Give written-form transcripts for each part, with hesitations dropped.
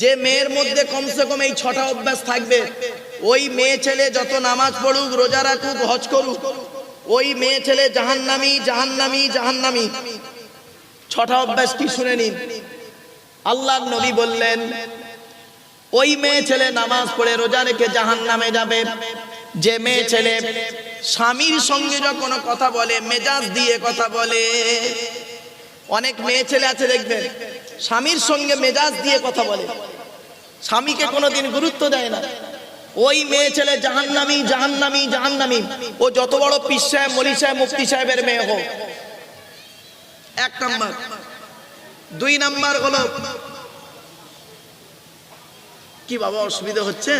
যে মেয়ের মধ্যে কমসে কম এই 6টা অভ্যাস থাকবে, ওই মেয়ে ছেলে যত নামাজ পড়ুক, রোজা রাখুক, হজ করুক, ওই মেয়ে ছেলে জাহান্নামী জাহান্নামী জাহান্নামী। 6টা অভ্যাস কি শুনে নিন। আল্লাহর নবী বললেন, ওই মেয়ে ছেলে নামাজ পড়ে রোজা রেখে জাহান্নামে যাবে যে মেয়ে ছেলে স্বামীর সঙ্গে যখন কথা বলে মেজাজ দিয়ে কথা বলে। অনেক মেয়ে ছেলে আছে দেখবেন স্বামীর সঙ্গে মেজাজ দিয়ে কথা বলে, স্বামীকে কোনোদিন গুরুত্ব দেয় না। ওই মেয়ে ছেলে জাহান্নামী জাহান্নামী জাহান্নামী। ও যত বড় পীর সাহেব, মলি সাহেব, মুফতি সাহেবের মেয়ে হোক। 1 নাম্বার। 2 নাম্বার হলো, কি বাবা অসুবিধা হচ্ছে?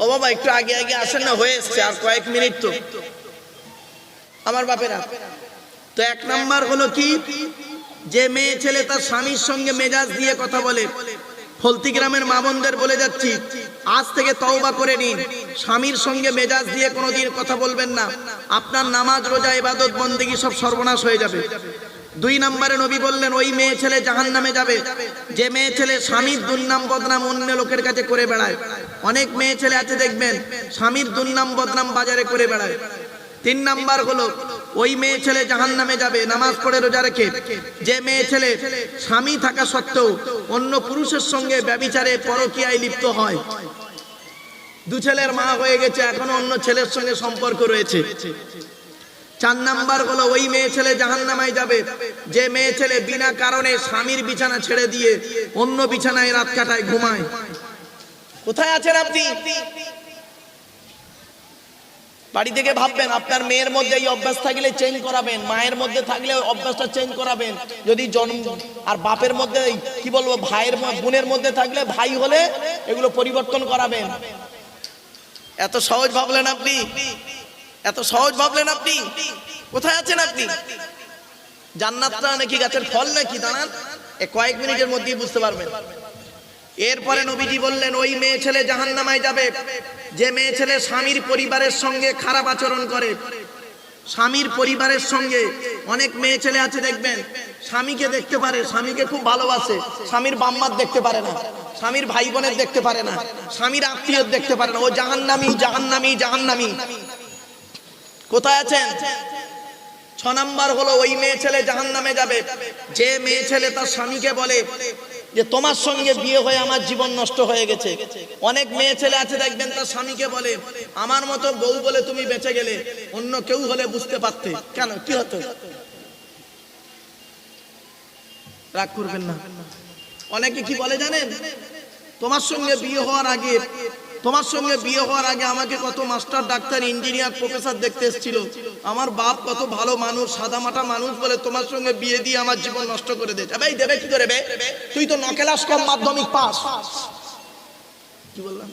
ও বাবা একটু আগে আগে আসেন না, হয়ে এসছে আর কয়েক মিনিট তো আমার বাপেরা। তো 1 নাম্বার হলো কি, যে মেয়ে ছেলে তার স্বামীর সঙ্গে মেজাজ দিয়ে কথা বলে। ফলতি গ্রামের মা বোনদের বলে যাচ্ছি, আজ থেকে তওবা করে নিন, স্বামীর সঙ্গে মেজাজ দিয়ে কোনোদিন কথা বলবেন না। আপনার নামাজ, রোজা, ইবাদত, বন্দেগী সব সর্বনাশ হয়ে যাবে। 2 নম্বরে নবী বললেন, ওই মেয়ে ছেলে জাহান্নামে যাবে যে মেয়ে ছেলে স্বামীর দুর্নাম বদনাম অন্য লোকের কাছে করে বেড়ায়। অনেক মেয়ে ছেলে আছে দেখবেন স্বামীর দুর্নাম বদনাম বাজারে করে বেড়ায়। 3 নাম্বার হলো, ওই মেয়ে ছেলে জাহান্নামে যাবে নামাজ পড়ে রোজা রেখে যে মেয়ে ছেলে স্বামী থাকা সত্ত্বেও অন্য পুরুষের সঙ্গে ব্যভিচারে পরকীয়ায় লিপ্ত হয়। 2 ছেলের মা হয়ে গেছে, এখনো অন্য ছেলের সঙ্গে সম্পর্ক রয়েছে। 4 নাম্বার হলো, ওই মেয়ে ছেলে জাহান্নামে যাবে যে মেয়ে ছেলে বিনা কারণে স্বামীর বিছানা ছেড়ে দিয়ে অন্য বিছানায় রাত কাটায়, ঘুমায়। কোথায় আছেন আপনি? বাড়ি থেকে ভাববেন আপনার মেয়ের মধ্যে এই অভ্যাস থাকলে চেঞ্জ করাবেন, মায়ের মধ্যে থাকলে অভ্যাসটা চেঞ্জ করাবেন, যদি জন্ম আর বাপের মধ্যে কি বলবো ভাইয়ের বোনের মধ্যে থাকলে ভাই হলে এগুলো পরিবর্তন করাবেন। এত সহজ ভাবলেন আপনি? এত সহজ ভাবলেন আপনি? কোথায় আছেন আপনি? জান্নাতটা নাকি গাছের ফল নাকি দাঁড়ান, কয়েক মিনিটের মধ্যেই বুঝতে পারবেন। এরপরে নবীজি বললেন, ওই মেয়ে ছেলে জাহান্নামে যাবে যে মেয়ে ছেলে স্বামীর পরিবারের সঙ্গে খারাপ আচরণ করে। স্বামীর পরিবারের সঙ্গে অনেক মেয়ে ছেলে আছে দেখবেন স্বামীকে দেখতে পারে, স্বামীকে খুব ভালোবাসে, স্বামীর বাম্মার দেখতে পারে না, স্বামীর ভাই বোনের দেখতে পারে না, স্বামীর আত্মীয় দেখতে পারে না। ও জাহান্নামী জাহান্নামী জাহান্নামী। কোথায় আছেন? 6 নাম্বার হলো, ওই মেয়ে ছেলে জাহান্নামে যাবে যে মেয়ে ছেলে তার স্বামীকে বলে যে তোমার সঙ্গে বিয়ে হয়ে আমার জীবন নষ্ট হয়ে গেছে। অনেক মেয়ে ছেলে আছে দেখবেন তার স্বামীকে বলে, আমার মতো বউ বলে তুমি বেঁচে গেলে, অন্য কেউ হলে বুঝতে পারতে। কেন, কি হতো? রাগ করবেন না। অনেকে কি বলে জানেন, তোমার সঙ্গে বিয়ে হওয়ার আগে আমাকে কত মাস্টার, ডাক্তার, ইঞ্জিনিয়ার, প্রফেসর দেখতে এসেছিল, আমার বাপ কত ভালো মানুষ, সাদামাটা মানুষ বলে তোমার সঙ্গে বিয়ে দিয়ে আমার জীবন নষ্ট করে দিয়েছে। ভাই দেবে কি করে? তুই তো 9 ক্লাস কম মাধ্যমিক পাস। কি বললাম?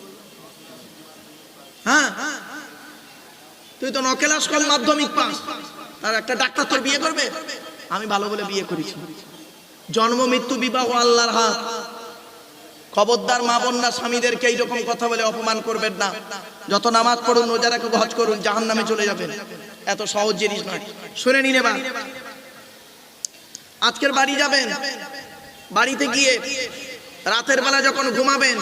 হ্যাঁ, তুই তো 9 ক্লাস কম মাধ্যমিক পাস, আর একটা ডাক্তার তোর বিয়ে করবে? আমি ভালো বলে বিয়ে করেছি। জন্ম মৃত্যু বিবাহ আল্লাহর হাত। খবরদার মা বোনরা স্বামীদেরকে এইরকম কথা বলে অপমান করবেন না। যত নামাজ পড়ুন, রোজা রাখুন, হজ করুন, জাহান্নামে চলে যাবেন। এত সহজ জিনিস নয়। শুনে নিন এবার, আজকের বাড়ি যাবেন, বাড়িতে গিয়ে রাতের বেলা যখন ঘুমাবেন,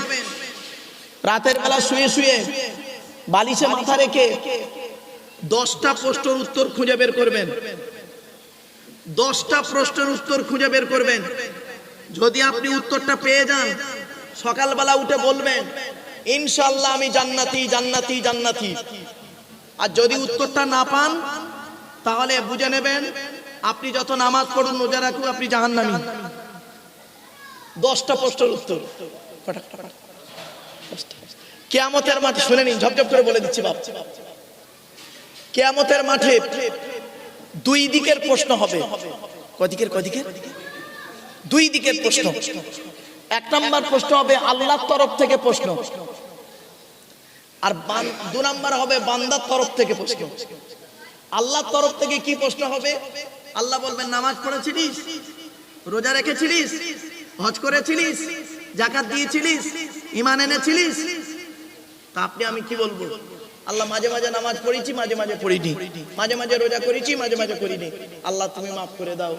রাতের বেলা শুয়ে শুয়ে বালিশে মাথা রেখে 10টা প্রশ্নের উত্তর খুঁজে বের করবেন। 10টা প্রশ্নের উত্তর খুঁজে বের করবেন। যদি আপনি উত্তরটা পেয়ে যান, সকালবেলা উঠে বলবেন, ইনশাআল্লাহ আমি জান্নাতি জান্নাতি জান্নাতি। আর যদি উত্তরটা না পান, তাহলে বুঝে নেবেন আপনি যত নামাজ পড়ুন, রোজা রাখুন, আপনি জাহান্নামী। 10টা প্রশ্নের উত্তর কিয়ামতের মাঠে। শুনে নিন, ঝপঝপ করে বলে দিচ্ছি বাপ। কিয়ামতের মাঠে 2 দিকের প্রশ্ন হবে। কদিকের? 2 দিকের প্রশ্ন। 1 নাম্বার প্রশ্ন হবে আল্লাহর তরফ থেকে প্রশ্ন, আর 2 নাম্বার হবে বান্দার তরফ থেকে প্রশ্ন। আল্লাহর তরফ থেকে কি প্রশ্ন হবে? আল্লাহ বলবেন, নামাজ পড়েছিলিস, রোজা রেখেছিলিস, হজ করেছিলিস, যাকাত দিয়েছিলিস, ঈমান এনেছিলিস? তা আমি কি বলবো? আল্লাহ, মাঝে মাঝে নামাজ পড়েছি, মাঝে মাঝে পড়িনি, মাঝে মাঝে রোজা করেছি, মাঝে মাঝে করিনি। আল্লাহ তুমি মাফ করে দাও,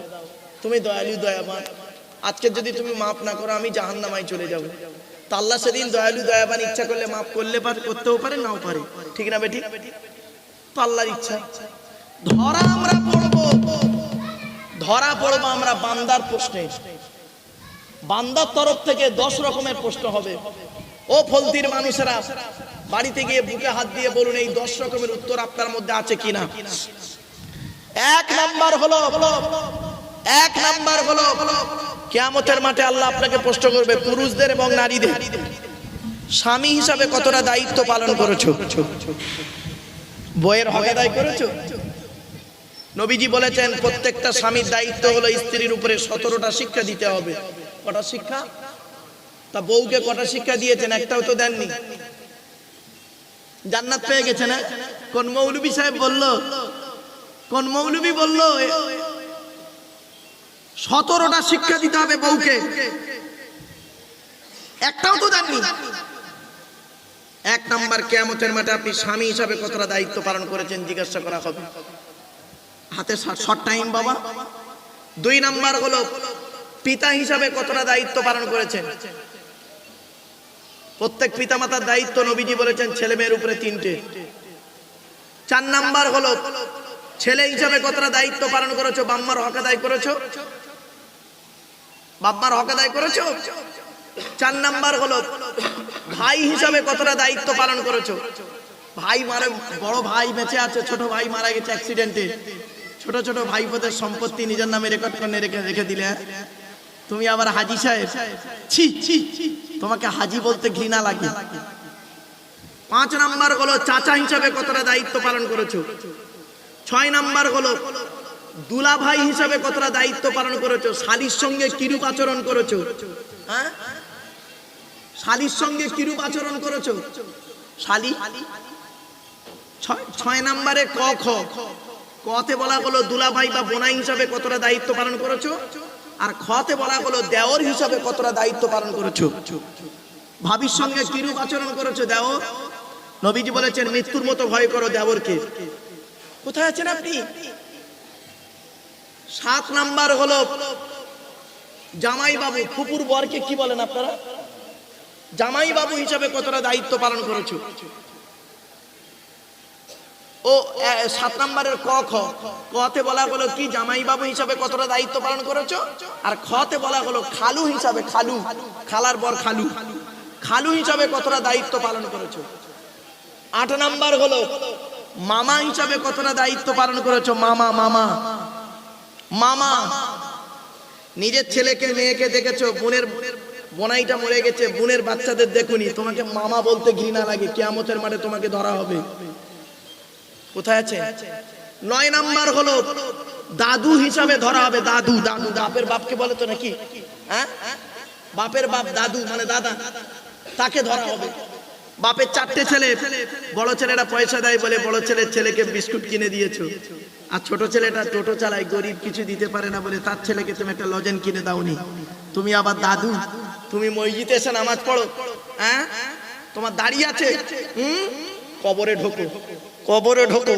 তুমি দয়ালু দয়াবান। আজকে যদি তুমি মাফ না করো আমি জাহান্নামায় চলে যাব। তা আল্লাহ সেদিন দয়ালু দয়াবান, ইচ্ছা করলে মাফ করলে পারে, করতেও পারে, নাও পারে, ঠিক না বেটি? তো আল্লাহর ইচ্ছা। ধরা আমরা পড়বো, ধরা পড়বো আমরা বান্দার প্রশ্নে। বান্দার তরফ থেকে 10 রকমের প্রশ্ন হবে। ও ফলতির মানুষেরা, বাড়িতে গিয়ে বুকে হাত দিয়ে বলুন এই 10 রকমের উত্তর আপনার মধ্যে আছে কিনা। 1 নাম্বার হলো কিয়ামতের মাঠে আল্লাহ আপনাকে প্রশ্ন করবে, পুরুষদের এবং নারীদের, স্বামী হিসাবে কতটা দায়িত্ব পালন করেছো? বইয়ের হক আদায় করেছো? নবীজি বলেছেন প্রত্যেকটা স্বামীর দায়িত্ব হলো স্ত্রীর উপরে 17টা শিক্ষা দিতে হবে। কটা শিক্ষা? তা বউকে কটা শিক্ষা দিয়েছেন? একটাও তো দেননি। জান্নাত পেয়ে গেছে না? কোন মৌলবী সাহেব বলল, কোন মৌলবী বলল 17টা শিক্ষা দিতে হবে বউকে? একটাও তো দেননি। 1 নাম্বার, কিয়ামতের মাঠে আপনি স্বামী হিসাবে কতটা দায়িত্ব পালন করেছেন জিজ্ঞাসা করা হবে। হাতে শর্ট টাইম বাবা। 2 নাম্বার হলো পিতা হিসাবে কতটা দায়িত্ব পালন করেছেন। প্রত্যেক পিতামাতার দায়িত্ব নবীজি বলেছেন ছেলে মেয়ের উপরে 3টে। 4 নাম্বার হলো ছেলে হিসাবে কতটা দায়িত্ব পালন করেছো? বাম্মার হক আদায় করেছো? বাম্মার হক আদায় করেছো? 4 নাম্বার হলো ভাই হিসাবে কতটা দায়িত্ব পালন করেছো? ভাই মারা, বড় ভাই বেঁচে আছে, ছোট ভাই মারা গেছে অ্যাক্সিডেন্টে, ছোট ছোট ভাইপোদের সম্পত্তি নিজের নামে রেকর্ড করে রেখে দিলে, তুমি আবার হাজি সাহেব, ছি ছি, তোমাকে হাজি বলতে ঘৃণা লাগে। 5 নাম্বার হলো চাচা হিসাবে কতটা দায়িত্ব পালন করেছো? 6 নাম্বার হলো দুলা ভাই হিসাবে কতটা দায়িত্ব পালন করেছো? শালীর সঙ্গে কিরূপ আচরণ করেছো? হ্যাঁ, শালীর সঙ্গে কিরূপ আচরণ করেছো? শালী। 6 নাম্বারে ক খ, কতে বলা হলো দুলা ভাই বা বোনাই হিসাবে কতটা দায়িত্ব পালন করেছো, আর খতে বলা হলো দেওর হিসাবে কতটা দায়িত্ব পালন করেছো। ভাবির সঙ্গে কিরূপ আচরণ করেছো দেওর? নবীজি বলেছেন মৃত্যুর মতো ভয় করো দেওরকে। কোথায় আছেন আপনি? 7 নাম্বার হলো জামাই বাবু, ফুপুর বরকে কি বলেন আপনারা? জামাই বাবু হিসাবে কতটা দায়িত্ব পালন করেছো? ও 7 নাম্বারের ক খ, কতে বলা হলো কি জামাই বাবু হিসাবে কতটা দায়িত্ব পালন করেছো, আর খতে বলা হলো খালু হিসাবে, খালু, খালার বর খালু, খালু হিসাবে কতটা দায়িত্ব পালন করেছো। 8 নাম্বার হলো মামা হিসাবে কতটা দায়িত্ব পালন করেছো? মামা, মামা, মামা। নিজের ছেলেকে মেয়েকে দেখেছো, বোনের বোনাইটা মরে গেছে, বোনের বাচ্চাদের দেখুনি, তোমাকে মামা বলতে ঘৃণা লাগে, কিয়ামতের মাঠে তোমাকে ধরা হবে। কোথায় আছে? 9 নাম্বার হলো দাদু হিসাবে ধরা হবে। দাদু, দাদু, বাপের বাপকে বলে তো নাকি? হ্যাঁ, বাপের বাপ দাদু মানে দাদা, তাকে ধরা হবে। বাপের 4টে ছেলে, বড় ছেলেটা পয়সা দেয় বলে বড় ছেলের ছেলেকে বিস্কুট কিনে দিয়েছো, আর ছোট ছেলেটা টোটো চালায়, গরিব, কিছু দিতে পারে না বলে তার ছেলেকে তুমি একটা লজেন কিনে দাওনি। তুমি আবার দাদু, তুমি মসজিদে এসে নামাজ পড়ো, হ্যাঁ, তোমার দাড়ি আছে, কবরে ঢোকো, কবরে ঢোকো,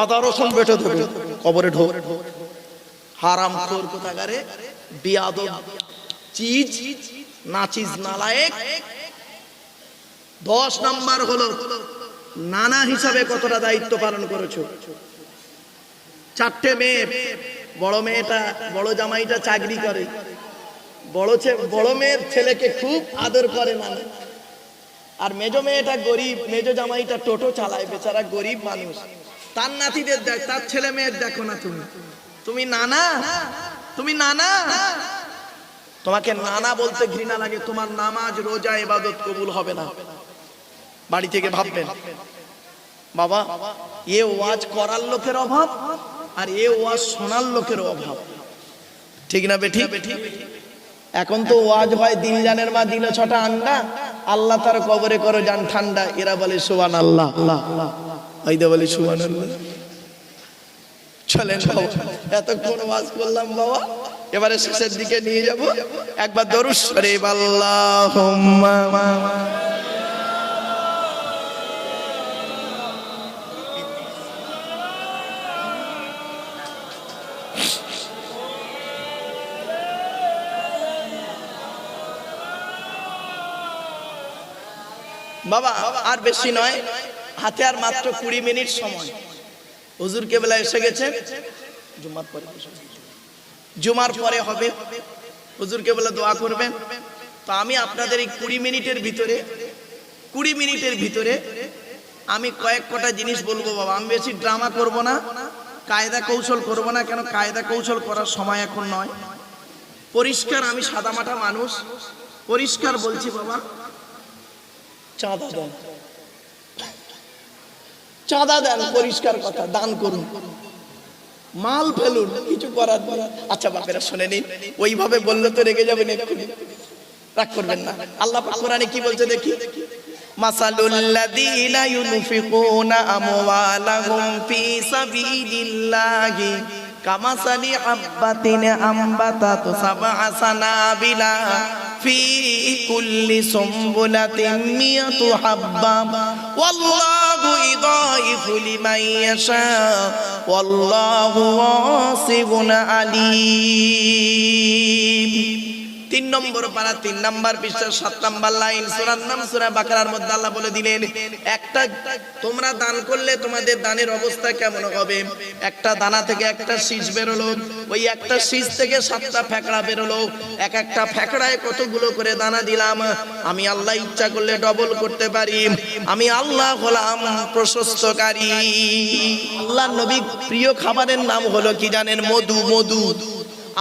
আদা রসুন বেটে দেবে, কবরে ঢোক। হারামখোর কোথাকারে, বিয়াদব চিজ, নাচিজ নালায়েক। 10 নাম্বার হলো নানা হিসাবে কতটা দায়িত্ব পালন করেছো। 4টে মেয়ে, বড় মেয়েটা, বড় জামাইটা চাকরি করে, বড় মেয়ের ছেলেকে খুব আদর করে নানা, আর মেজো মেয়েটা গরিব, মেজো জামাইটা টোটো চালায়, বেচারা গরিব মানুষ, তার নাতিদের দেখ, তার ছেলে মেয়ের দেখো না তুমি, তুমি নানা, তুমি নানা, তোমাকে নানা বলতে ঘৃণা লাগে, তোমার নামাজ রোজা ইবাদত কবুল হবে না। বাড়ি থেকে ভাববেন বাবা, এ ওয়াজ করার লোকের অভাব আর এ ওয়াজ শোনার লোকের অভাব, ঠিক না বেঠি? এখন তো ওয়াজ হয় দিল জানের মা দিল 6টা আন্ডা, আল্লাহ তার কবরে করো জান ঠান্ডা, এরা বলে সুবহানাল্লাহ, ওইদা বলে সুবহানাল্লাহ। চলেন বাবা, এতক্ষণ ওয়াজ করলাম বাবা, এবারে শেষের দিকে নিয়ে যাব। একবার দরুদ শরীফ, আল্লাহুম্মা বাবা আর বেশি নয়, হাতে আর মাত্র 20 মিনিট সময়। হুজুর কেবলা এসে গেছেন, জুমার পরে হবে, হুজুর কেবলা দোয়া করবেন। তো আমি আপনাদের এই 20 মিনিটের ভিতরে আমি কয়েক কটা জিনিস বলবো বাবা। আমি বেশি ড্রামা করব না, কায়দা কৌশল করব না, কেন কায়দা কৌশল করার সময় এখন নয়। পরিষ্কার, আমি সাদামাটা মানুষ, পরিষ্কার বলছি বাবা। চাঁদা দেন, চাঁদা দেন, পরিষ্কার কথা, দান করুন, মাল ফেলুন, কিছু করার নেই। আচ্ছা বাপেরা শুনে নিন, ওইভাবে বললে তো রেগে যাবেন, এক্ষুনি রাগ করবেন না। আল্লাহ পাক কোরআনে কি বলছে দেখি, মাসালুল্লাযীনা ইউনফিকুনা আমওয়ালাহুম ফি সাবিলিল্লাহি কামাসালি হাব্বাতিন আম্বাতাত সাবআ সানাবিলা ফি কুল্লি সুমবুলাতিন মিয়াতু হাব্বা ওয়াল্লাহু ইদাইফু লিমান ইয়াশা ওয়াল্লাহু ওয়াসিউন আলীম। 3 নম্বর পারা 3 নম্বর পৃষ্ঠা 7 নম্বর লাইন, সূরার নাম সূরা বাকারার মধ্যে আল্লাহ বলে দিলেন, একটা তোমরা দান করলে তোমাদের দানের অবস্থা কেমন হবে। একটা দানা থেকে একটা শীষ বেরোলো, ওই একটা শীষ থেকে 7টা ফ্যাকড়া বেরোলো, এক একটা ফ্যাকড়ায় কতগুলো করে দানা দিলাম। আমি আল্লাহ ইচ্ছা করলে ডবল করতে পারি, আমি আল্লাহ হলাম প্রশস্তকারী। আল্লাহর নবী প্রিয় খাবারের নাম হলো কি জানেন? মধু। মধু।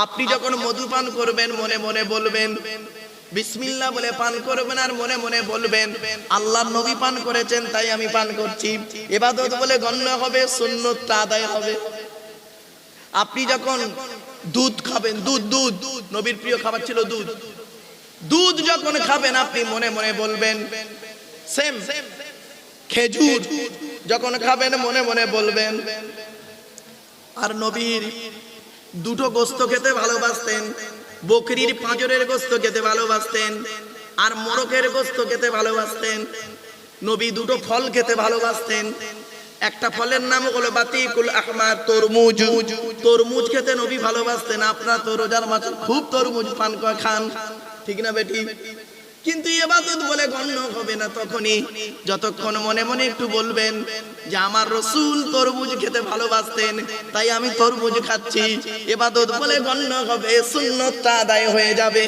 আপনি যখন মধু পান করবেন মনে মনে বলবেন বিসমিল্লাহ বলে পান করবেন, আর মনে মনে বলবেন আল্লাহর নবী পান করেছেন তাই আমি পান করছি। ইবাদত বলে গণ্য হবে, সুন্নতটা আদায় হবে। আপনি যখন দুধ খাবেন, দুধ নবীর প্রিয় খাবার ছিল দুধ। দুধ যখন খাবেন আপনি মনে মনে বলবেন সেম। খেজুর যখন খাবেন মনে মনে বলবেন। আর নবীর দুটো গোস্ত খেতে ভালোবাসতেন, বকরির পাঁজরের গোস্ত খেতে ভালোবাসতেন, আর মোরগের গোস্ত খেতে ভালোবাসতেন। নবী দুটো ফল খেতে ভালোবাসতেন, একটা ফলের নাম হলো বাতিকুল আহমার, তরমুজ। তরমুজ খেতে নবী ভালোবাসতেন। আপনারা তো রোজার মাসে খুব তরমুজ পান খান, ঠিক না বেটি? কিন্তু ইবাদত বলে গণ্য হবে না তখনই যতক্ষণ মনে মনে একটু বলবেন যে আমার রাসূল তরমুজ খেতে ভালোবাসতেন তাই আমি তরমুজ খাচ্ছি। ইবাদত বলে গণ্য হবে, সুন্নতটা আদায় হয়ে যাবে।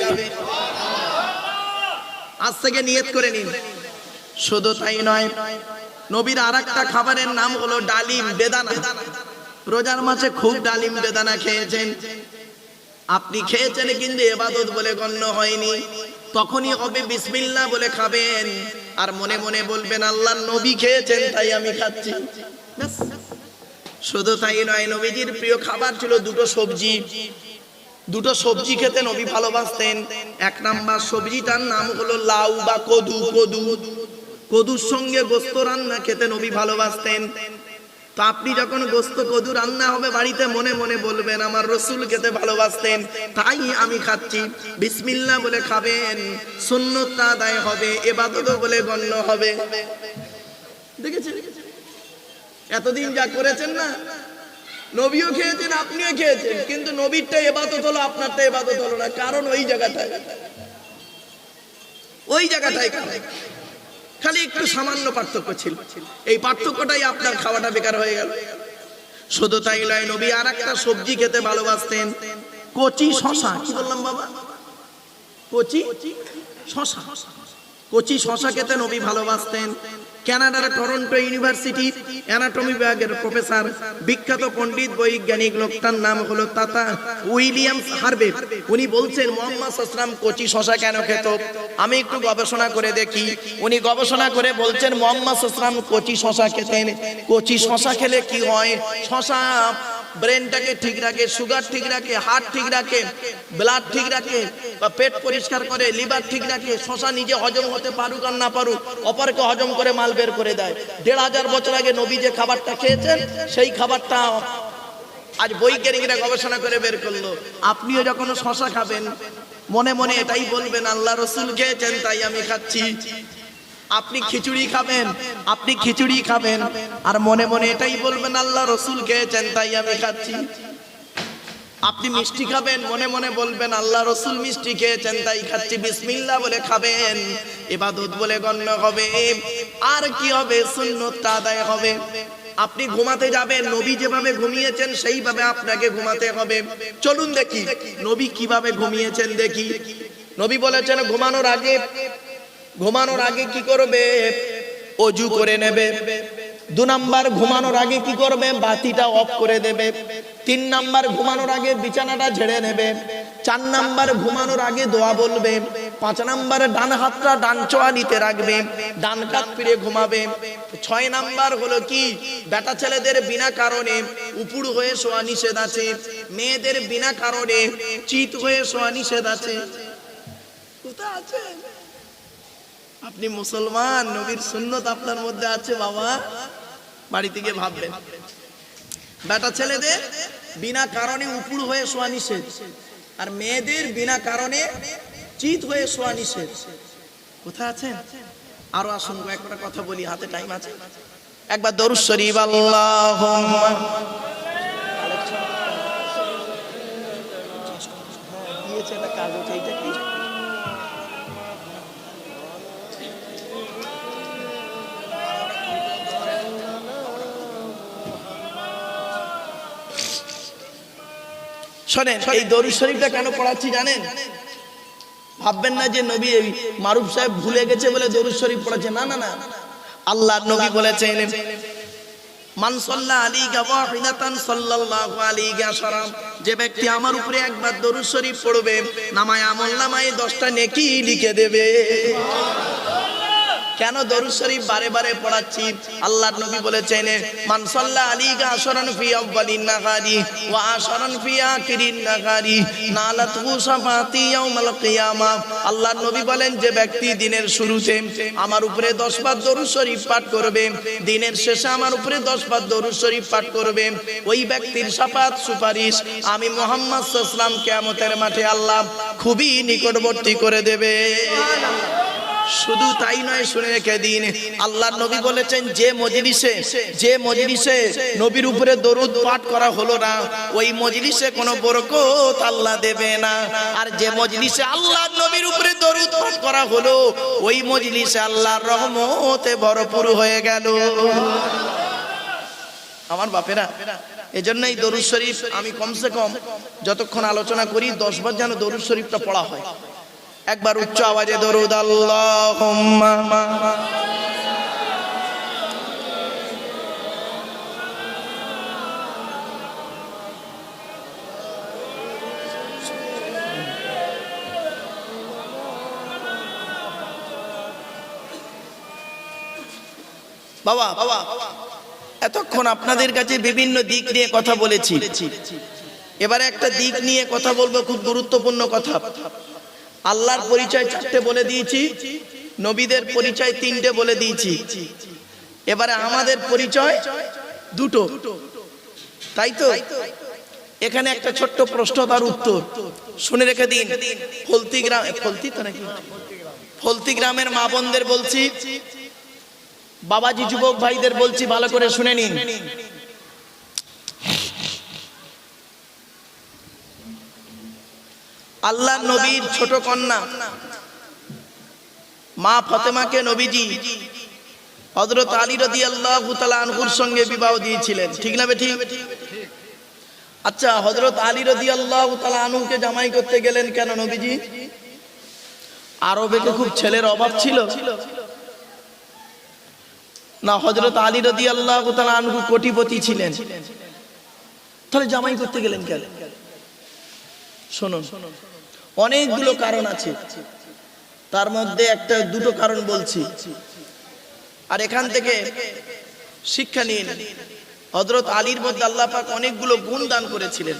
আজ থেকে নিয়ত করে নিন। শুধু তাই নয়, নবীর আরেকটা খাবারের নাম হলো ডালিম, বেদানা। রোজার মাসে খুব ডালিম বেদানা খেয়েছেন আপনি, খেয়েছেন কিন্তু ইবাদত বলে গণ্য হয়নি। তখনই হবে বিসমিল্লাহ বলে খাবেন, আর মনে মনে বলবেন আল্লাহর নবী খেয়েছেন তাই আমি খাচ্ছি। শুধু তাই নয়, নবীজির প্রিয় খাবার ছিল দুটো সবজি। দুটো সবজি খেতে নবী ভালোবাসতেন। এক নাম্বার সবজিটার নাম হলো লাউ বা কদু। কদুর সঙ্গে গোস্ত রান্না খেতে নবী ভালোবাসতেন। তো আপনি যখন গোস্ত কদু রান্না হবে বাড়িতে মনে মনে বলবেন আমার রাসূল খেতে ভালোবাসতেন তাই আমি খাচ্ছি। বিসমিল্লাহ বলে খাবেন, সুন্নতটা আদায় হবে, ইবাদত বলে গণ্য হবে। দেখেছেন এতদিন যা করেছেন না, নবীও খেয়েছেন আপনিও খেয়েছেন, কিন্তু নবীরটা ইবাদত হলো, আপনারটা ইবাদত হলো না। কারণ ওই জায়গাটায় খালি একটু সামান্য পার্থক্য ছিল। এই পার্থক্যটাই আপনার খাওয়াটা বেকার হয়ে গেল। শুধু তাই নয়, নবী আর একটা সবজি খেতে ভালোবাসতেন, কচি শশা। কি বললাম বাবা? কচি শশা। কচি শশা খেতে নবী ভালোবাসতেন। কানাডার টরন্টো ইউনিভার্সিটির অ্যানাটমি বিভাগের প্রফেসর, বিখ্যাত পণ্ডিত বৈজ্ঞানিক, লোকটার নাম হলো তাতা উইলিয়ামস হার্ভে। উনি বলছেন মুহাম্মদ সাল্লাল্লাহু আলাইহি ওয়াসাল্লাম কচি শশা কেন খেত? আমি একটু গবেষণা করে দেখি। উনি গবেষণা করে বলছেন মুহাম্মদ সাল্লাল্লাহু আলাইহি ওয়াসাল্লাম কচি শশা খেতেন। কচি শশা খেলে কি হয়? শশা ব্রেনটাকে ঠিক রাখে, সুগার ঠিক রাখে, হার্ট ঠিক রাখে, ব্লাড ঠিক রাখে, বা পেট পরিষ্কার করে, লিভার ঠিক রাখে। শশা নিজে হজম হতে পারুক আর না পারুক, অপরকে হজম করে মাল বের করে দেয়। 1500 বছর আগে নবী যে খাবারটা খেয়েছেন সেই খাবারটা আজ বৈজ্ঞানিকরা গবেষণা করে বের করলো। আপনিও যখন শশা খাবেন মনে মনে এটাই বলবেন আল্লাহ রাসূল খেয়েছেন তাই আমি খাচ্ছি। আপনি খিচুড়ি খাবেন আর মনে মনে এটাই বলবেন আল্লাহ রাসূল খেয়েছেন তাই আমি খাচ্ছি। আপনি মিষ্টি খাবেন, মনে মনে বলবেন আল্লাহ রসুল মিষ্টি খেয়েছেন তাই খাচ্ছি, বিসমিল্লাহ বলে খাবেন, ইবাদত বলে গণ্য হবে। আর কি হবে? সুন্নতটা আদায় হবে। আপনি ঘুমাতে যাবেন, নবী যেভাবে ঘুমিয়েছেন সেইভাবে আপনাকে ঘুমাতে হবে। চলুন দেখি নবী কিভাবে ঘুমিয়েছেন দেখি। নবী বলেছেন ঘুমানোর আগে কি করবে? অজু করে নেবে। 2 নাম্বার, ঘুমানোর আগে কি করবে? বাতিটা অফ করে দেবে। 3 নাম্বার, ঘুমানোর আগে বিছানাটা ঝেড়ে নেবে। 4 নাম্বার, ঘুমানোর আগে দোয়া বলবে। 5 নাম্বার, ডান হাতটা ডান চোয়ালিতে রাখবে, ডান কাত ফিরে ঘুমাবে। 6 নাম্বার হলো কি? বেটা ছেলেদের বিনা কারণে উপুড় হয়ে শোয়া নিষেধ আছে, মেয়েদের বিনা কারণে চিত হয়ে শোয়া নিষেধ আছে। কোথায় আছে? আপনি মুসলমান, নবীর সুন্নত আপনার মধ্যে আছে বাবা, বাড়ি থেকে ভাববেন। বেটা ছেলেদের বিনা কারণে উপুড় হয়ে শোয়া নিষেধ, আর মেয়েদের বিনা কারণে চিত হয়ে শোয়া নিষেধ। কোথায় আছেন? আরো আসুন, একটা কথা বলি, হাতে টাইম আছে। একবার দরুদ শরীফ আল্লাহুম্মা দিয়েছে না কাগজ, এইটা কি? শোনেন, এই দরুদ শরীফটা কেন পড়াচ্ছি জানেন? ভাববেন না যে নবী মারুফ সাহেব ভুলে গেছে বলে দরুদ শরীফ পড়াচ্ছে, না না না। আল্লাহর নবী বলেছেন মান সাল্লা আলাইকা ওয়াহিদাতান সাল্লাল্লাহু আলাইহি ওয়াসাল্লাম, যে ব্যক্তি আমার উপরে একবার দরুদ শরীফ পড়বে নামায় আমলনামায় 10টা নেকি লিখে দেবে। কেন দরুদ শরীফ বারে বারে পড়াচ্ছি? আল্লাহর নবী বলেছেন মান সাল্লা আলাইকা আশরান ফি আউয়ালিন নাহারি ওয়া আশরান ফি আখিরিন নাহারি নালাতহু শাফাতি ইয়াউমাল কিয়ামা। আল্লাহর নবী বলেন যে ব্যক্তি দিনের শুরুতে আমার উপরে 10 বার দরুদ শরীফ পাঠ করবে, দিনের শেষে আমার উপরে 10 বার দরুদ শরীফ পাঠ করবে, ওই ব্যক্তির শাফাত সুপারিশ আমি মুহাম্মদ সাল্লাল্লাহু আলাইহি ওয়াসাল্লাম কিয়ামতের মাঠে আল্লাহ খুবই নিকটবর্তী করে দেবে। শুধু তাই নয়, শুনে রেখে দিন, আল্লাহর নবী বলেছেন যে মজলিসে নবীর উপরে দরুদ পাঠ করা হলো না, ওই মজলিসে কোনো বরকত আল্লাহ দেবে না। আর যে মজলিসে আল্লাহর নবীর উপরে দরুদ পাঠ করা হলো, ওই মজলিসে আল্লাহর রহমতে ভরপুর হয়ে গেল। আমার বাপেরা, এজন্যই দরুদ শরীফ আমি কমসে কম যতক্ষণ আলোচনা করি 10 বার যেন দরুদ শরীফটা পড়া হয়। একবার উচ্চ আওয়াজে দরুদ আল্লাহুম্মা। বাবা এতক্ষণ আপনাদের কাছে বিভিন্ন দিক নিয়ে কথা বলেছি, এবারে একটা দিক নিয়ে কথা বলবো, খুব গুরুত্বপূর্ণ কথা। আল্লাহর পরিচয় 4টে বলে দিয়েছি, নবীদের পরিচয় 3টে বলে দিয়েছি, এবারে আমাদের পরিচয় 2টো, তাই তো? এখানে একটা ছোট্ট প্রশ্ন, তার উত্তর শুনে রেখে দিন। ফলতি গ্রামের মা বোনদের বলছি, বাবাজি যুবক ভাইদের বলছি, ভালো করে শুনে নিন। আল্লাহর নবীর ছোট কন্যা মা ফাতেমাকে নবীজি হযরত আলী রাদিয়াল্লাহু তাআলা আনহুর সঙ্গে বিবাহ দিয়েছিলেন, ঠিক না বেঠিক? আচ্ছা, হযরত আলী রাদিয়াল্লাহু তাআলা আনহুকে জামাই করতে গেলেন কেন নবীজি? আরবে খুব ছেলের অভাব ছিল না? হযরত আলী রাদিয়াল্লাহু তাআলা আনহু কোটিপতি ছিলেন, তাহলে জামাই করতে গেলেন কেন? শুনুন, অনেকগুলো কারণ আছে, তার মধ্যে 1-2টো কারণ বলছি, আর এখান থেকে শিক্ষা নিন। হযরত আলীর মধ্যে আল্লাহ পাক অনেকগুলো গুণ দান করেছিলেন।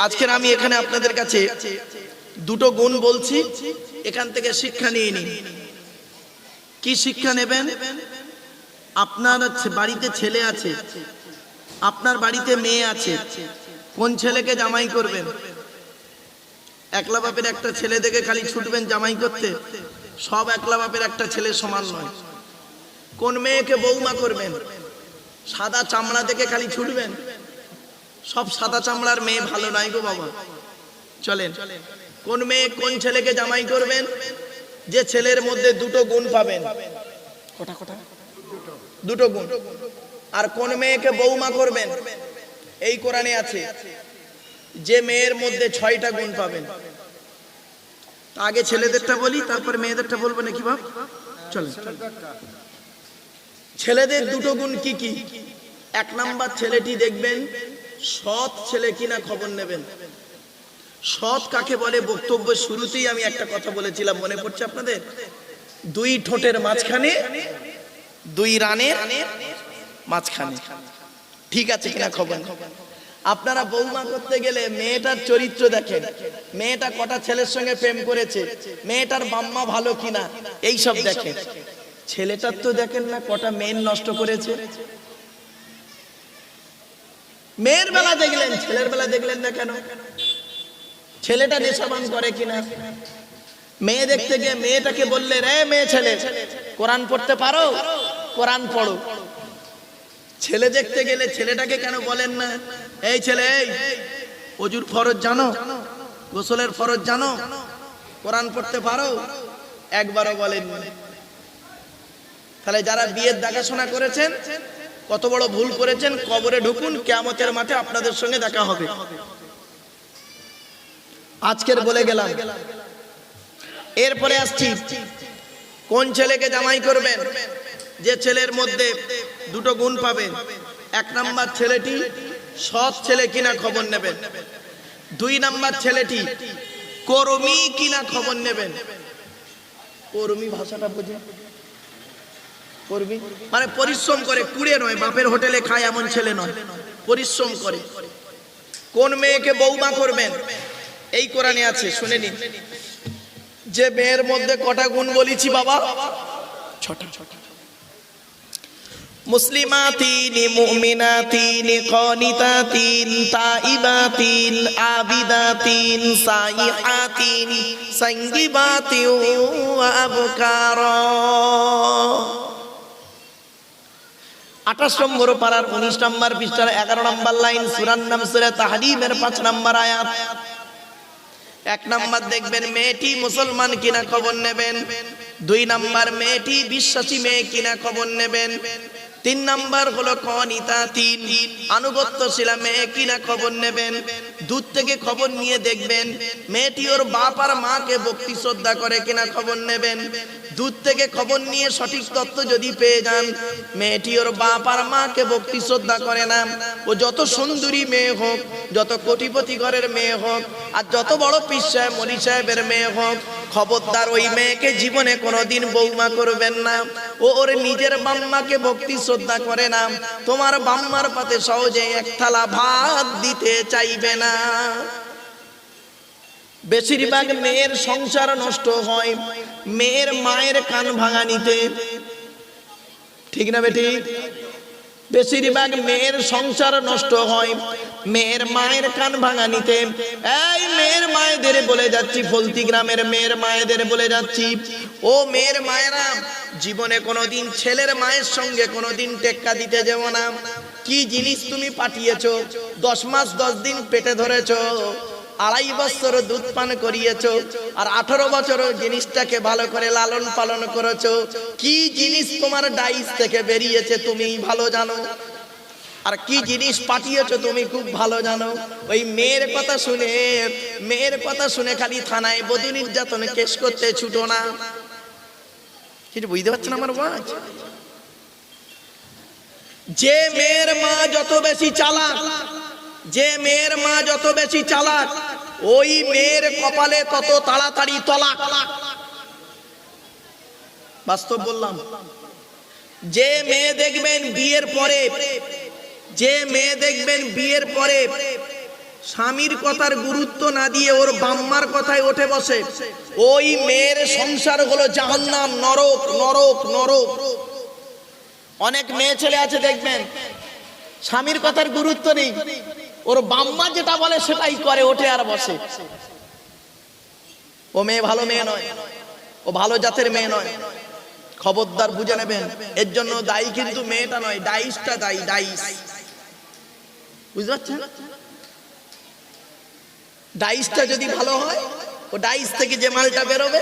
আজকের আমি এখানে আপনাদের কাছে 2টো গুণ বলছি, এখান থেকে শিক্ষা নিয়ে নিন। কি শিক্ষা নেবেন? আপনার বাড়িতে ছেলে আছে, আপনার বাড়িতে মেয়ে আছে, কোন ছেলেকে জামাই করবেন? একলা বাপের একটা ছেলে দেখে খালি ছুটবেন জামাই করতে? সব একলা বাপের একটা ছেলে সমান নয়। কোন মেয়েকে বৌমা করবেন? সাদা চামড়া দেখে খালি ছুটবেন? সব সাদা চামড়ার মেয়ে ভালো নাই গো বাবা। চলেন, কোন মেয়ে কোন ছেলেকে জামাই করবেন? যে ছেলের মধ্যে দুটো গুণ পাবেন। কটা কটা? দুটো গুণ। আর কোন মেয়েকে বৌমা করবেন? এই কোরআনে আছে যে মেয়ের মধ্যে 6টা গুণ পাবেন। আগে ছেলেদেরটা বলি, তারপর মেয়েদেরটা বলবো নাকি বাপ? চলেন। ছেলেদের দুটো গুণ কি কি? 1 নাম্বার, ছেলেটি দেখবেন সৎ ছেলে কিনা খবর নেবেন। সৎ কাকে বলে বক্তব্য শুরুতেই আমি একটা কথা বলেছিলাম, মনে পড়ছে আপনাদের? 2 ঠোঁটের মাঝখানে 2 রানের মাঝখানে, ঠিক আছে কিনা খবর। আপনারা বৌমা করতে গেলে মেয়েটার চরিত্র দেখেন, মেয়েটা কটা ছেলের সঙ্গে প্রেম করেছে, মেয়েটার বাম্মা ভালো কিনা, এই সব দেখেন। ছেলেটার তো দেখেন না কটা মেয়ের নষ্ট করেছে। মেয়ের বেলা দেখলেন, ছেলের বেলা দেখলেন না কেন? ছেলেটা নেশাবান করে কিনা। মেয়ে দেখতে গিয়ে মেয়েটাকে বললে, রে মেয়ে ছেলে, কোরআন পড়তে পারো? কোরআন পড়ো। ছেলে দেখতে গেলে ছেলেটাকে কেন বলেন না, এই ছেলে, এই ওযুর ফরজ জানো? গোসলের ফরজ জানো? কোরআন পড়তে পারো? একবারও বলেন। তাহলে যারা বিয়ের দেখাশোনা করেছেন কত বড় ভুল করেছেন। কবরে ঢুকুন, কিয়ামতের মাঠে আপনাদের সঙ্গে দেখা হবে। আজকের বলে গেলাম। এরপরে আসছি, কোন ছেলেকে জামাই করবেন? যে ছেলের মধ্যে দুটো গুণ পাবেন। 1 নাম্বার, ছেলেটি সৎ ছেলে কিনা খবর নেবেন। 2 নাম্বার, ছেলেটি কর্মী কিনা খবর নেবেন। কর্মী ভাষাটা বুঝে? কর্মী মানে পরিশ্রম করে, কুড়ে নয়, বাপের হোটেলে খায় এমন ছেলে নয়, পরিশ্রম করে। কোন মেয়েকে বৌমা করবেন? এই কোরআনে আছে, শুনে নিন। যে মেয়ের মধ্যে কটা গুণ বলেছি বাবা? 6টা। মুসলিমাতিন, মুমিনাতিন, কানিতাতিন, তাইবাতিন, আবিদাতিন, সাইহাতিন, সাইয়্যিবাতিন ওয়া আবকারা। 28 নম্বর পারার 19 নম্বর পৃষ্ঠার 11 নম্বর লাইন, সূরার নাম সূরা তাহরিমের 5 নম্বর আয়াত। 1 নাম্বার দেখবেন মেয়েটি মুসলমান কিনা খবর নেবেন। 2 নাম্বার, মেয়েটি বিশ্বাসী মেয়ে কিনা খবর নেবেন। 3 নাম্বার হলো কানিতাতিন, আনুগত্যশীলা মেয়ে কিনা খবর নেবেন। দূর থেকে খবর নিয়ে দেখবেন মেয়েটি ওর বাপ আর মাকে ভক্তি শ্রদ্ধা করে কিনা খবর নেবেন। দূর থেকে খবর নিয়ে সঠিক তথ্য যদি পেয়ে যান মেয়েটি ওর বাপ আর মাকে ভক্তি শ্রদ্ধা করে না, ও যত সুন্দরী মেয়ে হোক, যত কোটিপতি ঘরের মেয়ে হোক, আর যত বড় পীর সাহেব মলি সাহেবের মেয়ে হোক, খবরদার ওই মেয়েকে জীবনে কোনোদিন বৌমা করবেন না। ও ওর নিজের বাম্মাকে ভক্তি শ্রদ্ধা করে না, তোমার বাম্মার পাতে সহজে 1 থালা ভাত দিতে চাইবে না। বেশিরভাগ মেয়ের সংসার নষ্ট হয় মেয়ের মায়ের কান ভাঙানিতে, ঠিক না বেটি? বেশিরভাগ মেয়ের সংসার নষ্ট হয় মেয়ের মায়ের কান ভাঙানিতে। এই মেয়ের মায়েদের বলে যাচ্ছি, ফলতি গ্রামের মেয়ের মায়েদের বলে যাচ্ছি, ও মেয়ের মায়েরা, জীবনে কোনোদিন ছেলের মায়ের সঙ্গে কোনোদিন টেক্কা দিতে যেও না। কি জিনিস তুমি পাঠিয়েছো, 10 মাস 10 দিন পেটে ধরেছো, 2.5 বছর দুধ পান করিয়েছো, আর 18 বছর জিনিসটাকে ভালো করে লালন পালন করেছো। কি জিনিস তোমার ডাইস থেকে বেরিয়েছে তুমি ভালো জানো, আর কি জিনিস পাঠিয়েছো তুমি খুব ভালো জানো। ওই মেয়ের কথা শুনে খালি থানায় বধূ নির্যাতন কেস করতে ছুটো না। কিছু বুঝতে পারছেন আমার ওয়াজ? যে মেয়ের মা যত বেশি চালাক, যে মেয়ের মা যত বেশি চালাক, ওই মেয়ের কপালে তত তাড়াতাড়ি তলাক। বাস্তব বললাম। যে মেয়ে দেখবেন বিয়ের পরে, যে মেয়ে দেখবেন বিয়ের পরে স্বামীর কথার গুরুত্ব না দিয়ে ওর বাম্মার কথায় ওঠে বসে, ওই মেয়ের সংসার হলো জাহান্নাম, নরক নরক নরক। অনেক মেয়ে ছেলে আছে দেখবেন স্বামীর কথার গুরুত্ব নেই, ওর বাম্মা যেটা বলে সেটাই করে, ওঠে আর বসে। ও মেয়ে ভালো মেয়ে নয়, ও ভালো জাতের মেয়ে নয়, খবরদার বুঝে নেবেন। এর জন্য দায়ী কিন্তু মেয়েটা নয়, ডাইসটা দায়ী, ডাইস। বুঝতে পারছেন? ডাইসটা যদি ভালো হয়, ও ডাইস থেকে যে মালটা বেরোবে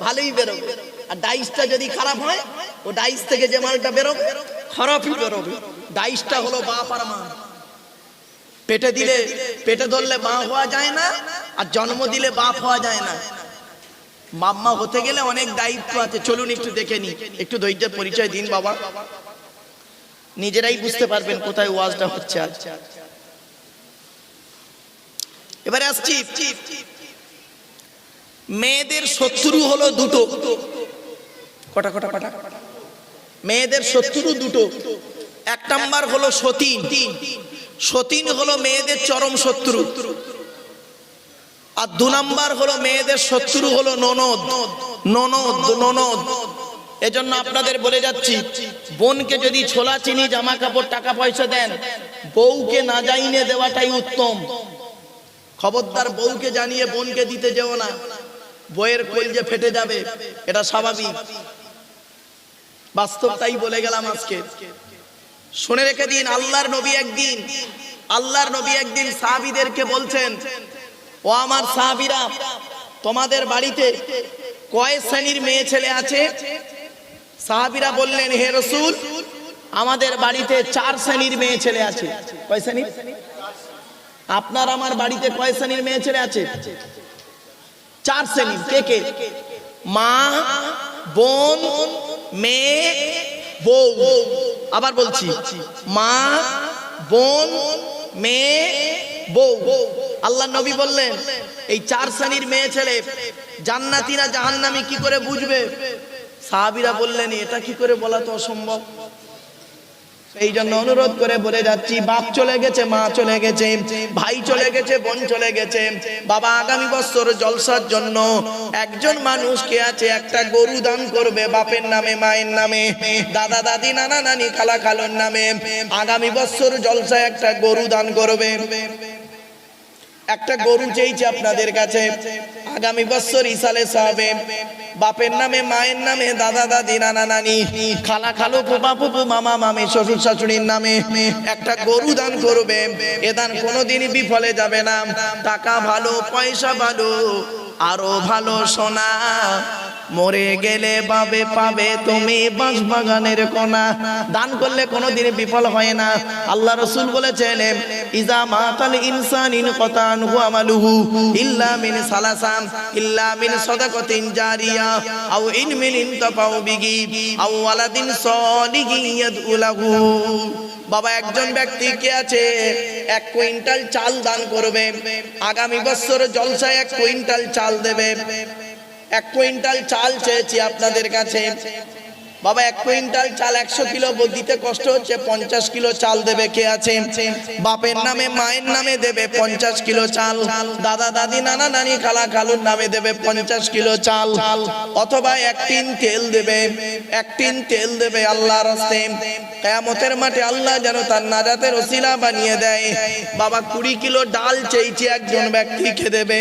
ভালোই বেরোবে, আর ডাইসটা যদি খারাপ হয়, ও ডাইস থেকে যে মালটা বেরোবে খারাপই বেরোবে। ডাইসটা হলো বাপ আর মা। পেটে দিলে, পেটে ধরলে মা হওয়া যায় না, আর জন্ম দিলে বাপ হওয়া যায় না। মাম্মা হতে গেলে অনেক দায়িত্ব আছে। চলুন একটু দেখে নি, একটু ধৈর্যের পরিচয় দিন বাবা, নিজেরাই বুঝতে পারবেন কোথায় ওয়াজটা হচ্ছে আজ। এবারে আসছি, মেয়েদের শত্রু হলো দুটো। কটা কটা কটা? মেয়েদের শত্রু দুটো। এক নাম্বার হলো সতীন। সতীন হলো মেয়েদের চরম শত্রু। আর দু নাম্বার হলো মেয়েদের শত্রু হলো ননদ। ননদ ননদ এজন্য আপনাদের বলে যাচ্ছি, বোনকে যদি ছোলা চিনি জামা কাপড় টাকা পয়সা দেন, বউকে না জানিয়ে দেওয়াটাই উত্তম। খবরদার বউকে জানিয়ে বোনকে দিতে যেও না, বইয়ের কলজে ফেটে যাবে, এটা স্বাভাবিক। বাস্তবটাই বলে গেলাম আজকে। শুনে রেখে দিন, আল্লাহর নবী একদিন সাহাবীদেরকে বলছেন, ও আমার সাহাবীরা, তোমাদের বাড়িতে কয় শ্রেণীর মেয়ে ছেলে আছে? সাহাবীরা বললেন, হে রাসূল, আমাদের বাড়িতে 4 শ্রেণীর মেয়ে ছেলে আছে। কয় শ্রেণীর? আপনার আমার বাড়িতে কয় শ্রেণীর মেয়ে ছেলে আছে? 4 শ্রেণীর। কে কে? মা, বোন, মেয়ে, বউ। আবার বলছি, মা, বোন, মেয়ে, বউ। আল্লাহ নবী বললেন, এই 4 শ্রেণীর মেয়ে ছেলে জান্নাতি না জাহান্নামী কি করে বুঝবে? সাহাবীরা বললেন, এটা কি করে বলা তো অসম্ভব। এই জন্য অনুরোধ করে বলে যাচ্ছি, বাপ চলে গেছে, মা চলে গেছে, ভাই চলে গেছে, বোন চলে গেছে, বাবা আগামী বছর জলসার জন্য একজন মানুষ কে আছে, একটা গরু দান করবে বাপের নামে, মায়ের নামে, দাদা দাদি, নানা নানি, খালা খালুর নামে। আগামী বছর জলসায় একটা গরু দান করবে। একটা গরু চেয়েছে আপনাদের কাছে, আগামী বছর ইসালে সাহাবে বাপের নামে, মায়ের নামে, দাদা দাদি, নানা নানি, খালা খালু, ফুপা ফুপু, মামা মামি, শ্বশুর শাশুড়ির নামে একটা গরু দান করবে। এ দান কোনোদিনই বিফলে যাবে না। টাকা ভালো, পয়সা ভালো, আরো ভালো সোনা, মরে গেলে বাবে পাবে তুমি বাঁশবাগানের কোনা। দান করলে কোনোদিন বিফল হয় না। আল্লাহ রাসূল বলেছেন, ইজা মাতাল ইনসানিন কাতান হুয়া মালুহু ইল্লা মিন সালাসাম, ইল্লা মিন সাদাকাতিন জারিয়া আও ইলমিন তাফাউ বিহি আও ওয়ালাদিন সালিহিন ইয়াদউ লাহু। বাবা, একজন ব্যক্তি কে আছে 1 কুইন্টাল চাল দান করবে, আগামী বছর জলসায় 1 কুইন্টাল চাল দেবে। 1 কুইন্টাল চাল চেয়েছি আপনাদের কাছে। বাবা, 1 কুইন্টাল চাল 100 কিলো দিতে কষ্ট হচ্ছে, 50 কিলো চাল দেবে কে আছে? বাপের নামে, মায়ের নামে দেবে 50 কিলো চাল, দাদা দাদি, নানা নানি, খালা খালুর নামে দেবে 50 কিলো চাল, অথবা 1 টিন তেল দেবে। 1 টিন তেল দেবে আল্লাহর রাস্তায়। কিয়ামতের মাঠে আল্লাহ যেন তার নাজাতের ওসিলা বানিয়ে দেয়। বাবা, 20 কিলো ডাল চেয়েছি একজন ব্যক্তিকে দেবে।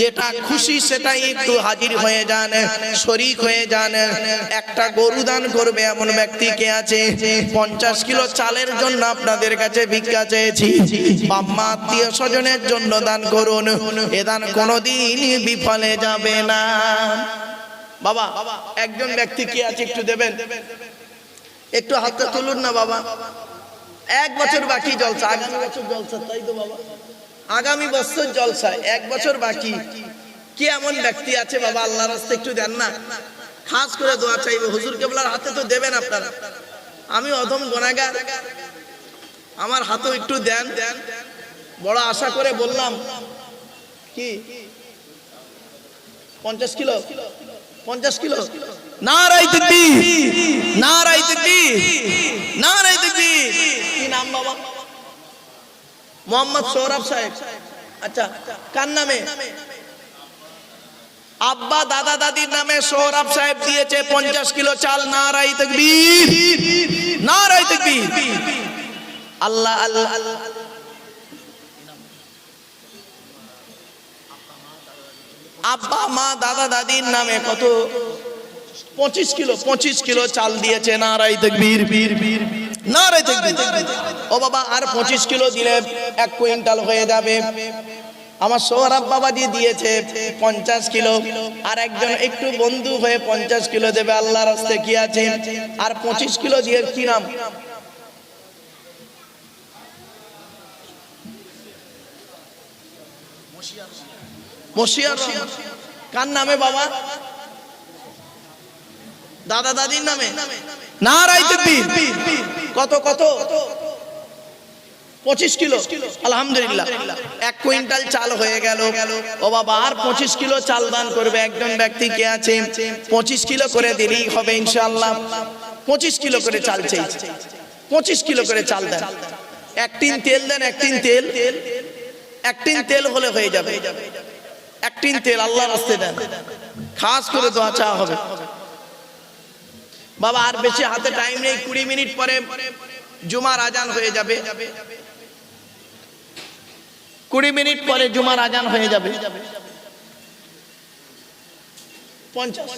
যেটা খুশি সেটাই একটু হাজির হয়ে যান, শরীক হয়ে যান। একটা গরু দান করবে এমন ব্যক্তি কে আছে? 50 কিলো চালের জন্য আপনাদের কাছে ভিক্ষা চেয়েছি, বাম্মা আত্মীয় স্বজনের জন্য দান করুন। এ দান কোনোদিন বিফলে যাবে না। বাবা, একজন ব্যক্তি কে আছে একটু দেবেন? একটু হাতটা তুলুন না বাবা। 1 বছর বাকি জলসা, আগামী বছর জলসা, তাই তো বাবা? আগামী বছর জলসা, 1 বছর বাকি। কি এমন ব্যক্তি আছে বাবা, আল্লাহর রাস্তায় একটু দেন না। খাস করে দোয়া চাইবে, হুজুর কেবলার হাতে তো দেবেন আপনারা। আমি অধম গুনাহগার, আমার হাতেও একটু দেন। বড় আশা করে বললাম। কি 50 কিলো? 50 কিলো? নারায়ে তাকবীর, নারায়ে তাকবীর, নারায়ে তাকবীর। কি নাম বাবা? মোহাম্মদ সৌরভ সাহেব। আচ্ছা, কার নামে? আব্বা দাদা দাদির নামে সৌরভ সাহেব দিয়েছে 50 কিলো চাল। নারায়ে তাকবীর, নারায়ে তাকবীর। আল্লাহ আল্লাহ। আব্বা মা দাদা দাদির নামে কত? 25 কিলো, 25 কিলো চাল দিয়েছে। নারায়ে তাকবীর, নারে তাকবীর। ও বাবা আর 25 কিলো দিলে 1 কুইন্টাল হয়ে যাবে। আমার সৌরভ বাবা দিয়েছে 50 কিলো, আর একজন একটু বন্ধু হয়ে 50 কিলো দেবে আল্লাহর রাস্তে কি আছে। আর 25 কিলো দিয়ে কি নাম, মশিয়ার কার নামে বাবা, দাদা দাদির নামে। নারায়ে তাকবীর। কত কত 25 কিলো, আলহামদুলিল্লাহ 1 কুইন্টাল চাল হয়ে গেল। ও বাবা আর 25 কিলো চাল দান করবে একজন ব্যক্তি কে আছে। 25 কিলো করে দিলেই হবে ইনশাআল্লাহ। 25 কিলো করে চাল চাই, 25 কিলো করে চাল দেন। 1 টিন তেল দেন, 1 টিন তেল, 1 টিন তেল হলে হয়ে যাবে। 1 টিন তেল আল্লাহর রাস্তে দেন, খাস করে দোয়া চাওয়া হবে। বাবা আর বেশি হাতে টাইম নেই, 20 মিনিট পরে জুমার আজান হয়ে যাবে। 20 মিনিট পরে জুমার আজান হয়ে যাবে। 50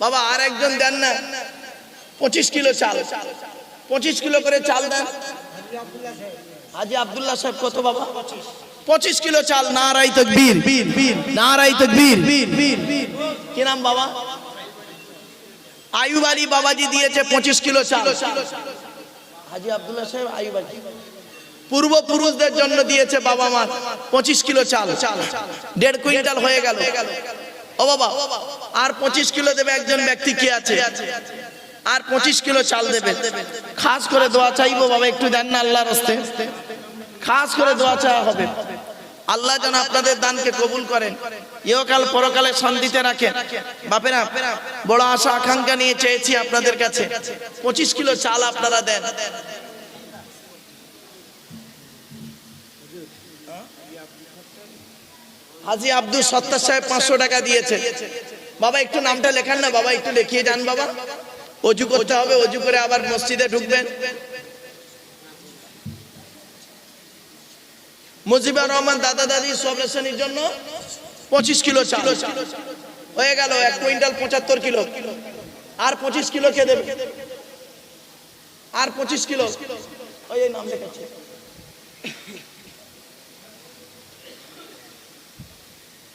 বাবা আর একজন দেন না, 25 কিলো চাল, 25 কিলো করে চাল দেন। হাজি আব্দুল্লাহ সাহেব কত বাবা, 25 কিলো চাল। নারায়ে তাকবীর, নারায়ে তাকবীর। কি নাম বাবা, আয়ুব আলী বাবাজি দিয়েছে 25 কিলো চাল। হাজি আব্দুল্লাহ সাহেব আয়ুব আলী পূর্বপুরুষদের জন্য দিয়েছে বাবা মা 25 কিলো চাল, 1.5 কুইন্টাল হয়ে গেল। ও বাবা আর 25 কিলো দেবে একজন ব্যক্তি কে আছে, আর 25 কিলো চাল দেবে। খাস করে দোয়া চাইবো বাবা, একটু দেন না আল্লাহর রাস্তে, খাস করে দোয়া চাওয়া হবে। আল্লাহ যেন আপনাদের দানকে কবুল করেন, ইহকাল পরকালে শান্তিতে রাখেন। বাপেরা বড় আশা আকাঙ্ক্ষা নিয়ে চেয়েছি আপনাদের কাছে 25 কিলো চাল আপনারা দেন। হাজি আব্দুল সত্তার সাহেব 500 টাকা দিয়েছে। বাবা একটু নামটা লেখান না বাবা, একটু লিখিয়ে যান বাবা। অজু করতে হবে, অজু করে আবার মসজিদে ঢুকবেন। মুজিবুর রহমান দাদা দাদি সবরেশনের জন্য 25 কিলো চাল হয়ে গেল। 1 কুইন্টাল 75 কিলো। আর 25 কিলো কে দেবে, আর 25 কিলো ওই নাম লেখাচ্ছে।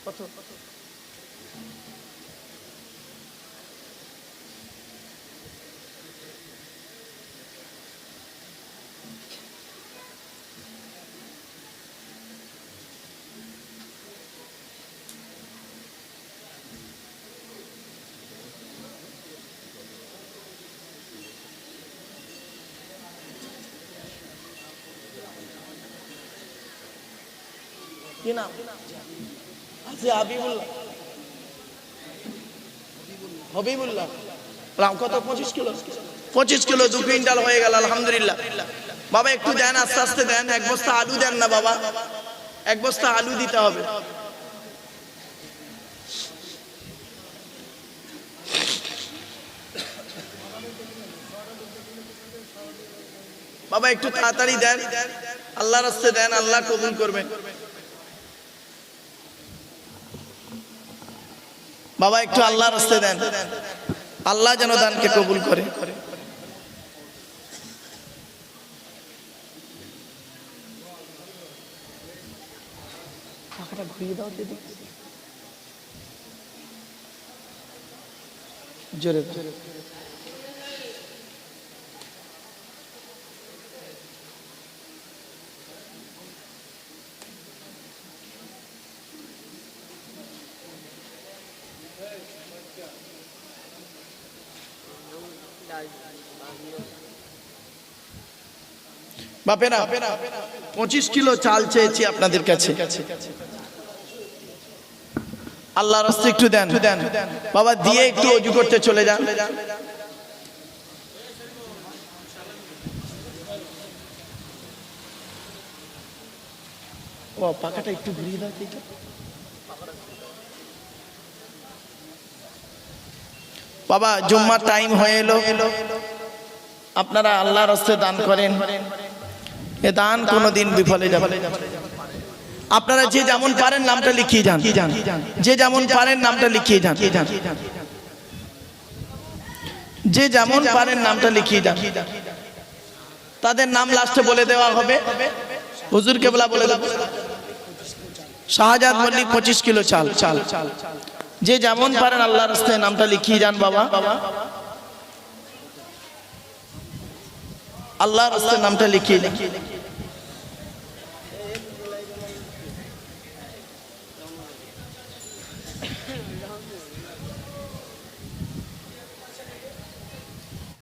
কত কি নাম, হাজি হাবিবুল্লাহ, হাবিবুল্লাহ। কত 25 কিলো, 25 কিলো 2 কুইন্টাল হয়ে গেল আলহামদুলিল্লাহ। বাবা একটু দেন, আস্তে আস্তে দেন। 1 বস্তা আলু দেন না বাবা, 1 বস্তা আলু দিতে হবে। বাবা একটু তাড়াতাড়ি দেন, আল্লাহর রাস্তে দেন, আল্লাহ কবুল করবেন। বাবা একটু আল্লাহর রাস্তে দেন, আল্লাহ যেন দানকে কবুল করে। টাকাটা ঘুরিয়ে দাও দিদি, জোরে জোরে। বাপেরা 25 কিলো চাল চেয়েছি আপনাদের কাছে, আল্লাহর রাস্তে একটু দেন বাবা, দিয়ে একটু ওযু করতে চলে যান। ও পাখাটা একটু ঘুরিয়ে দাও। বাবা জুম্মার টাইম হয়ে এলো, আপনারা আল্লাহর রাস্তে দান করেন, এ দান কোনোদিন বিফলে যাবে। আপনারা যে যেমন পারেন নামটা লিখিয়ে যান, যে যেমন পারেন নামটা লিখিয়ে যান। যে যেমন পারেন নামটা লিখিয়ে যান। তাদের নাম লাস্টে বলে দেওয়া হবে। হুজুর কেবলা বলে দেব, শাহজাদ মল্লিক 25 কিলো চাল। যে যেমন পারেন আল্লাহর রাস্তায় নামটা লিখিয়ে যান বাবা। আল্লাহর রাস্তায় নামটা লিখিয়ে যান।